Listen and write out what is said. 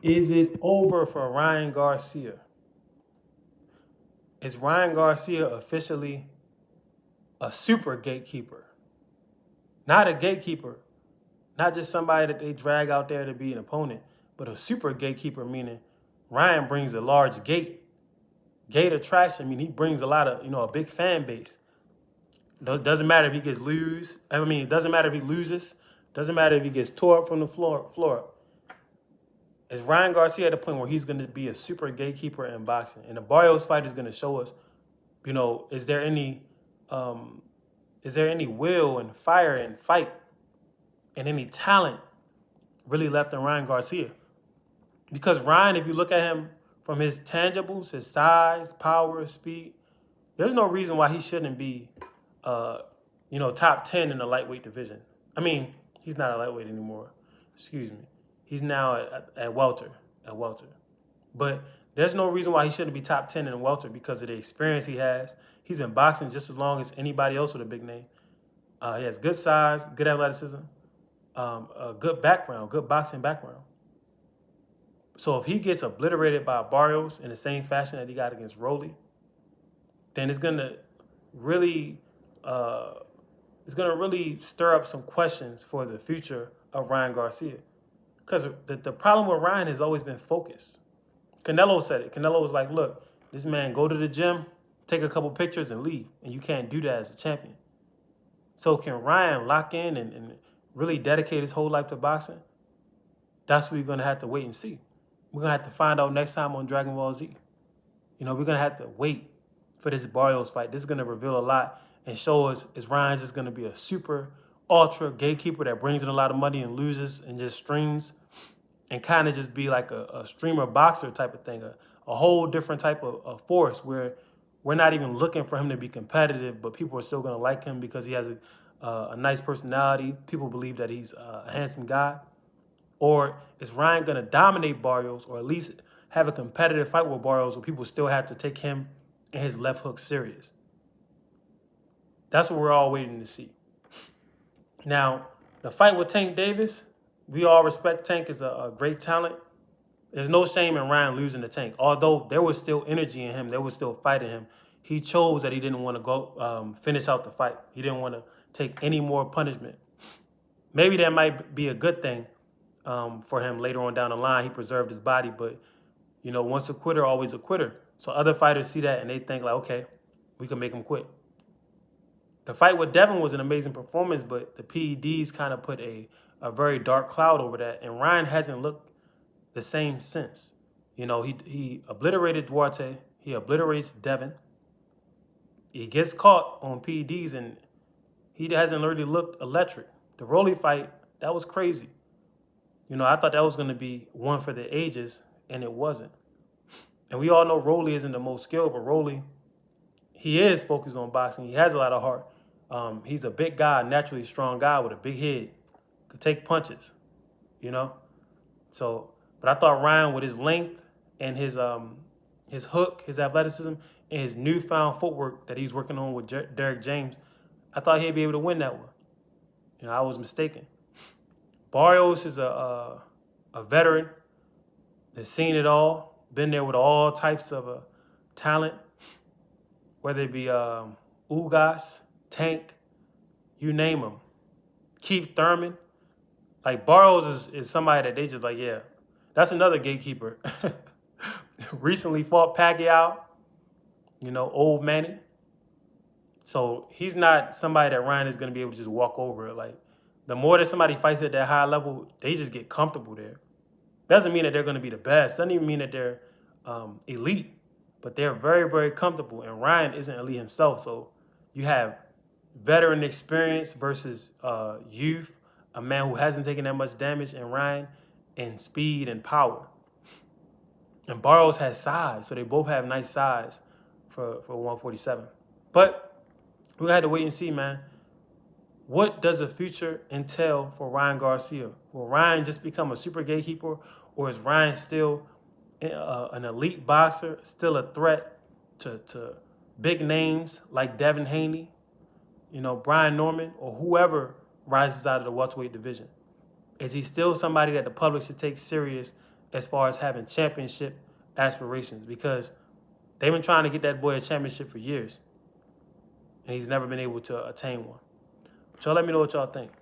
Is it over for Ryan Garcia? Is Ryan Garcia officially a super gatekeeper? Not a gatekeeper, not just somebody that they drag out there to be an opponent, but a super gatekeeper, meaning Ryan brings a large gate attraction. I mean, he brings a lot of, a big fan base. Doesn't matter if he gets lose. I mean, it doesn't matter if he loses. Doesn't matter if he gets tore up from the floor. Is Ryan Garcia at the point where he's going to be a super gatekeeper in boxing? And the Barrios fight is going to show us, is there any will and fire and fight and any talent really left in Ryan Garcia? Because Ryan, if you look at him from his tangibles, his size, power, speed, there's no reason why he shouldn't be, top 10 in the lightweight division. I mean, he's not a lightweight anymore. Excuse me. He's now at welter. But there's no reason why he shouldn't be top 10 in welter because of the experience he has. He's been boxing just as long as anybody else with a big name. He has good size, good athleticism, a good background, good boxing background. So if he gets obliterated by Barrios in the same fashion that he got against Rolly, then it's gonna really stir up some questions for the future of Ryan Garcia. Because the problem with Ryan has always been focus. Canelo said it. Canelo was like, look, this man go to the gym, take a couple pictures and leave. And you can't do that as a champion. So can Ryan lock in and really dedicate his whole life to boxing? That's what we're going to have to wait and see. We're going to have to find out next time on Dragon Ball Z. We're going to have to wait for this Barrios fight. This is going to reveal a lot and show us, is Ryan just going to be a super ultra gatekeeper that brings in a lot of money and loses and just streams and kind of just be like a streamer boxer type of thing, a whole different type of force where we're not even looking for him to be competitive, but people are still going to like him because he has a nice personality. People believe that he's a handsome guy. Or is Ryan going to dominate Barrios or at least have a competitive fight with Barrios where people still have to take him and his left hook serious? That's what we're all waiting to see. Now, the fight with Tank Davis, we all respect Tank as a great talent. There's no shame in Ryan losing to Tank. Although there was still energy in him, there was still fight in him. He chose that he didn't want to go finish out the fight. He didn't want to take any more punishment. Maybe that might be a good thing for him later on down the line. He preserved his body, but once a quitter, always a quitter. So other fighters see that and they think like, okay, we can make him quit. The fight with Devin was an amazing performance, but the PEDs kind of put a very dark cloud over that, and Ryan hasn't looked the same since. He obliterated Duarte, he obliterates Devin. He gets caught on PEDs, and he hasn't really looked electric. The Rolly fight, that was crazy. I thought that was going to be one for the ages, and it wasn't. And we all know Rolly isn't the most skilled, but Rolly, he is focused on boxing. He has a lot of heart. He's a big guy, naturally strong guy with a big head. Could take punches, So, but I thought Ryan, with his length and his hook, his athleticism, and his newfound footwork that he's working on with Derek James, I thought he'd be able to win that one. I was mistaken. Barrios is a veteran that's seen it all, been there with all types of talent, whether it be Ugas, Tank, you name them. Keith Thurman. Like, Barrios is somebody that they just like, yeah, that's another gatekeeper. Recently fought Pacquiao, old Manny. So he's not somebody that Ryan is going to be able to just walk over. Like, the more that somebody fights at that high level, they just get comfortable there. Doesn't mean that they're going to be the best. Doesn't even mean that they're elite. But they're very, very comfortable. And Ryan isn't elite himself. So you have veteran experience versus youth, a man who hasn't taken that much damage, and Ryan, and speed and power. And Barrios has size, so they both have nice size for 147. But we had to wait and see, man. What does the future entail for Ryan Garcia? Will Ryan just become a super gatekeeper, or is Ryan still an elite boxer, still a threat to big names like Devin Haney, Brian Norman, or whoever rises out of the welterweight division? Is he still somebody that the public should take serious as far as having championship aspirations, because they've been trying to get that boy a championship for years, and he's never been able to attain one. But y'all let me know what y'all think.